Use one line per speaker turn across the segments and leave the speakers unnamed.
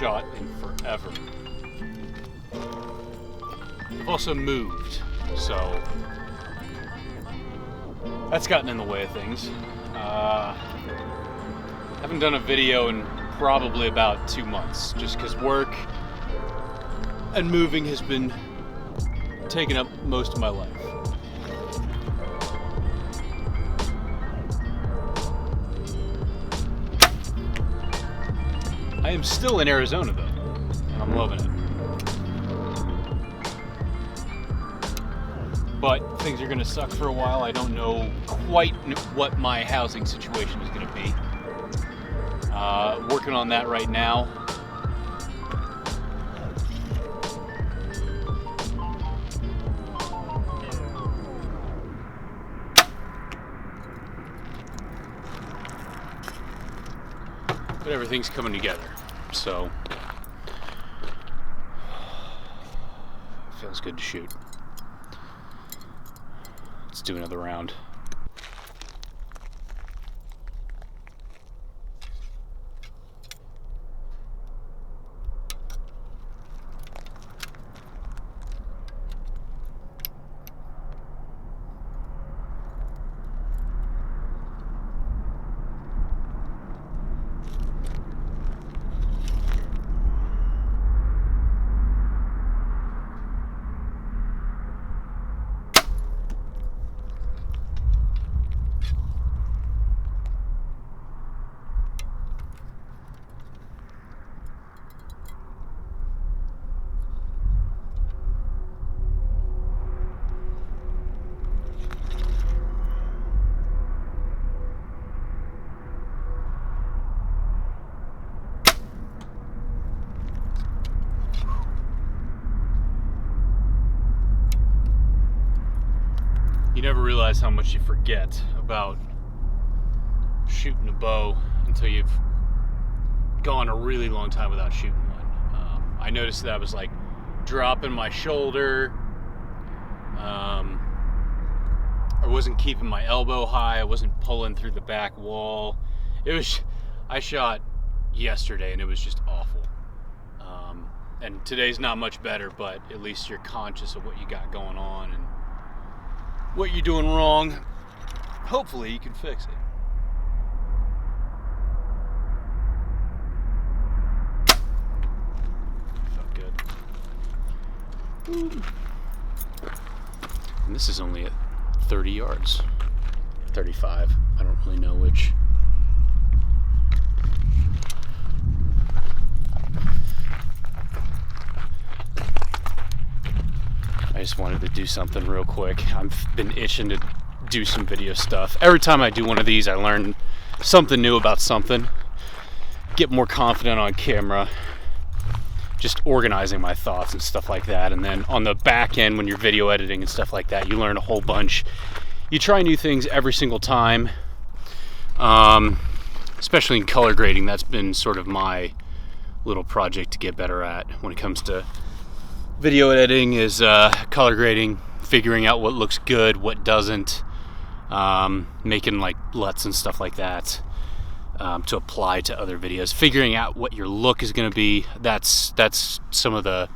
shot in forever. I've also moved, so that's gotten in the way of things. Haven't done a video in probably about 2 months, just because work and moving has been taking up most of my life. I am still in Arizona though, and I'm loving it. But things are gonna suck for a while. I don't know quite what my housing situation is gonna be. Working on that right now. But everything's coming together, so it feels good to shoot. Let's do another round. You never realize how much you forget about shooting a bow until you've gone a really long time without shooting one. I noticed that I was like dropping my shoulder. I wasn't keeping my elbow high. I wasn't pulling through the back wall. I shot yesterday and it was just awful. And today's not much better, but at least you're conscious of what you got going on and what you're doing wrong. Hopefully you can fix it. And this is only at 30 yards. 35. I don't really know which. I just wanted to do something real quick. I've been itching to do some video stuff. Every time I do one of these, I learn something new about something. Get more confident on camera. Just organizing my thoughts and stuff like that. And then on the back end, when you're video editing and stuff like that, you learn a whole bunch. You try new things every single time. Especially in color grading, that's been sort of my little project to get better at when it comes to video editing, is color grading, figuring out what looks good, what doesn't, making like LUTs and stuff like that to apply to other videos, figuring out what your look is going to be. That's some of the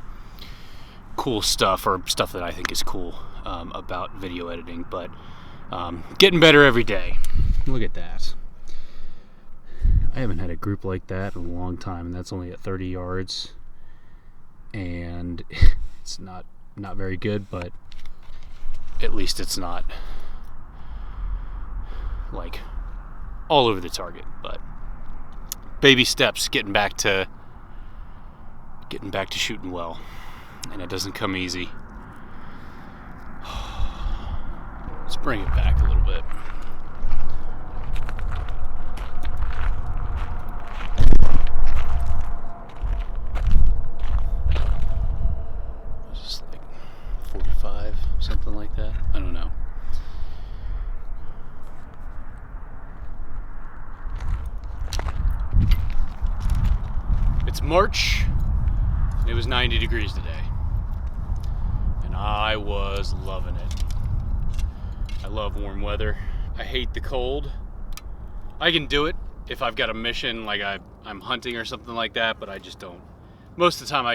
cool stuff, or stuff that I think is cool about video editing, but getting better every day. Look at that. I haven't had a group like that in a long time, and that's only at 30 yards. And it's not very good, but at least it's not like all over the target. But baby steps, getting back to shooting well, and it doesn't come easy. Let's bring it back a little bit. Something like that. I don't know. It's March. It was 90 degrees today. And I was loving it. I love warm weather. I hate the cold. I can do it if I've got a mission, like I'm hunting or something like that, but I just don't. Most of the time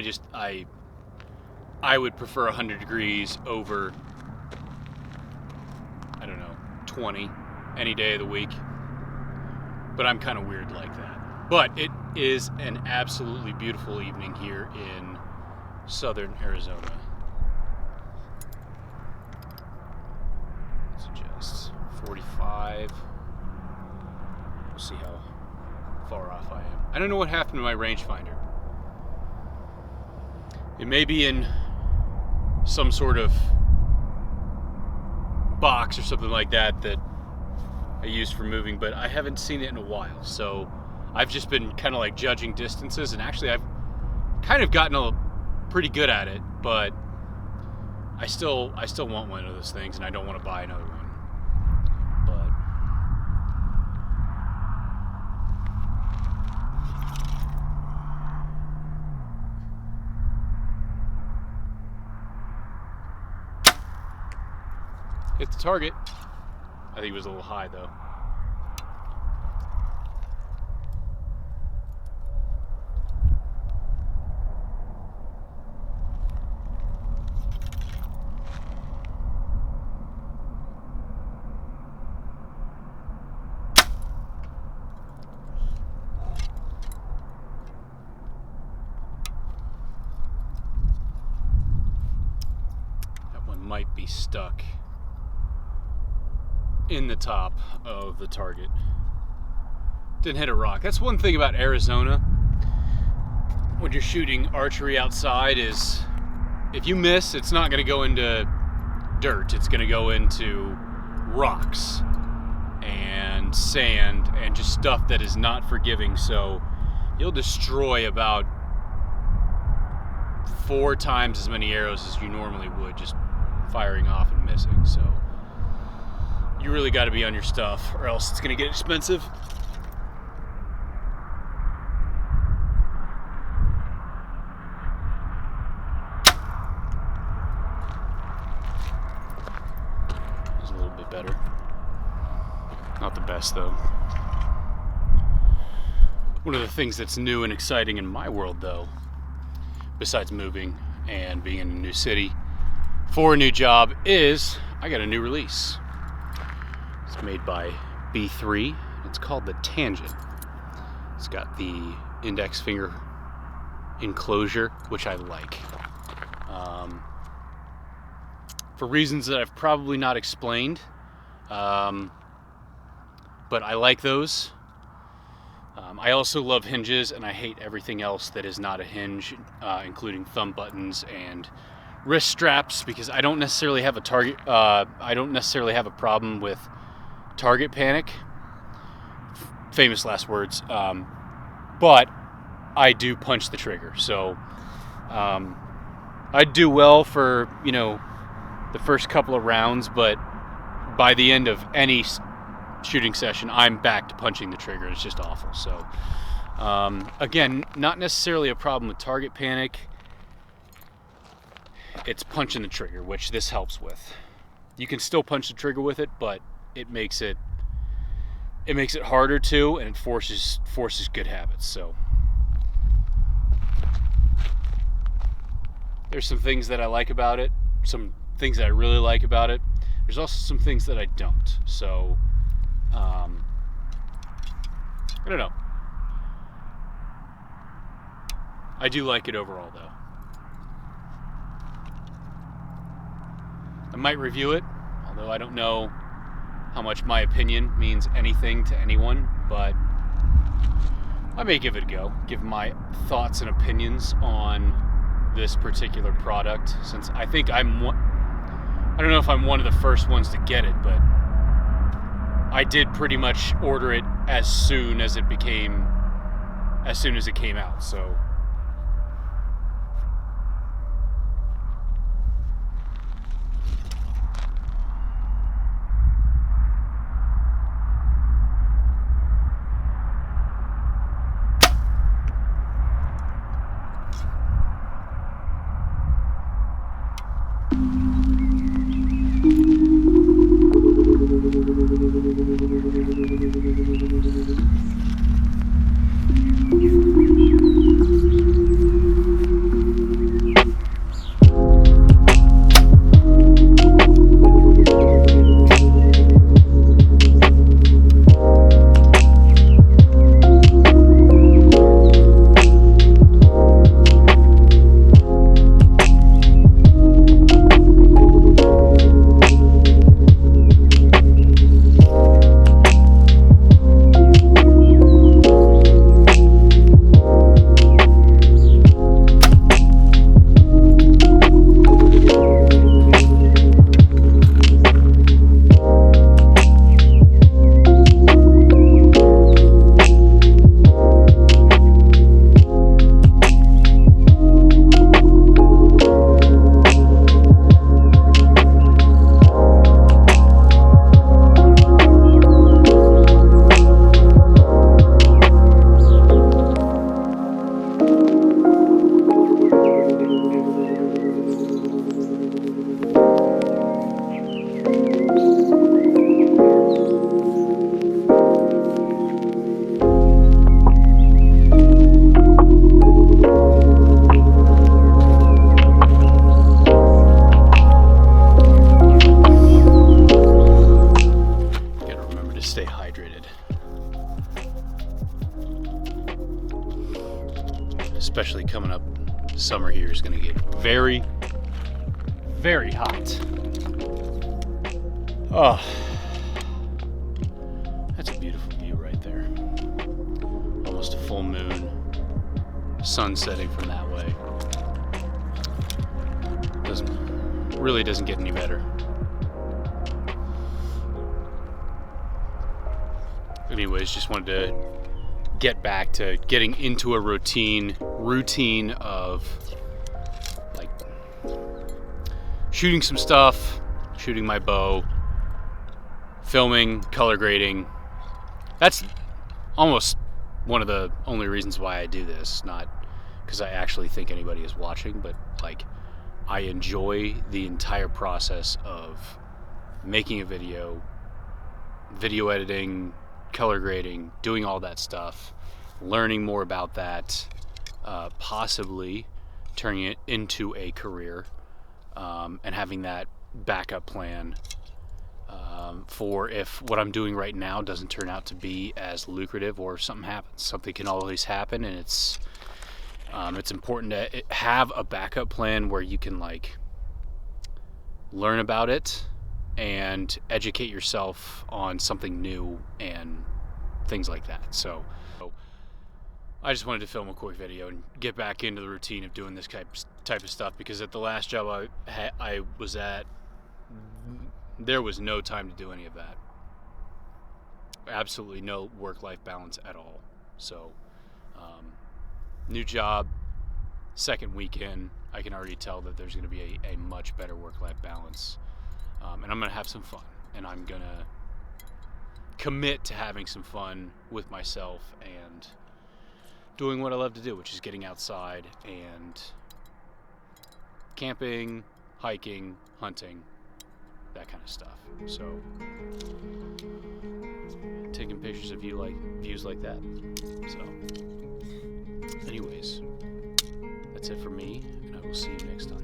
I would prefer 100 degrees over, I don't know, 20 any day of the week. But I'm kind of weird like that. But it is an absolutely beautiful evening here in southern Arizona. Let's adjust. 45. We'll see how far off I am. I don't know what happened to my rangefinder. It may be in some sort of box or something like that that I use for moving, but I haven't seen it in a while. So I've just been kind of like judging distances, and actually I've kind of gotten pretty good at it, but I still want one of those things, and I don't want to buy another one. Hit the target. I think it was a little high though. That one might be stuck in the top of the target. Didn't hit a rock. That's one thing about Arizona when you're shooting archery outside, is if you miss, it's not going to go into dirt. It's going to go into rocks and sand and just stuff that is not forgiving. So you'll destroy about 4 times as many arrows as you normally would just firing off and missing. So you really got to be on your stuff, or else it's going to get expensive. It's a little bit better. Not the best, though. One of the things that's new and exciting in my world, though, besides moving and being in a new city for a new job, is I got a new release. It's made by B3. It's called the Tanjent. It's got the index finger enclosure, which I like. for reasons that I've probably not explained. But I like those. I also love hinges, and I hate everything else that is not a hinge, including thumb buttons and wrist straps, because I don't necessarily have a target. I don't necessarily have a problem with target panic. Famous last words. But I do punch the trigger, so I do well for, you know, the first couple of rounds, but by the end of any shooting session, I'm back to punching the trigger. It's just awful. So again, not necessarily a problem with target panic. It's punching the trigger, which this helps with. You can still punch the trigger with it, but it makes it harder to, and it forces good habits. So there's some things that I like about it, some things that I really like about it. There's also some things that I don't. So I don't know. I do like it overall, though. I might review it, although I don't know how much my opinion means anything to anyone, but I may give it a go, give my thoughts and opinions on this particular product, since I think I don't know if I'm one of the first ones to get it, but I did pretty much order it as soon as it came out, so especially coming up, summer here is going to get very, very hot. Oh, that's a beautiful view right there. Almost a full moon, sun setting from that way. Really doesn't get any better. Anyways, just wanted to get back to getting into a routine of like shooting some stuff, shooting my bow, filming, color grading. That's almost one of the only reasons why I do this, not because I actually think anybody is watching, but like I enjoy the entire process of making a video editing, color grading, doing all that stuff, learning more about that, possibly turning it into a career, and having that backup plan for if what I'm doing right now doesn't turn out to be as lucrative, or if something happens. Something can always happen, and it's important to have a backup plan where you can like learn about it and educate yourself on something new and things like that. So I just wanted to film a quick video and get back into the routine of doing this type of stuff, because at the last job I was at, there was no time to do any of that. Absolutely no work-life balance at all. So new job, second weekend, I can already tell that there's going to be a much better work-life balance, and I'm going to have some fun, and I'm going to commit to having some fun with myself and doing what I love to do, which is getting outside and camping, hiking, hunting, that kind of stuff. So taking pictures of views like that. So anyways, that's it for me, and I will see you next time.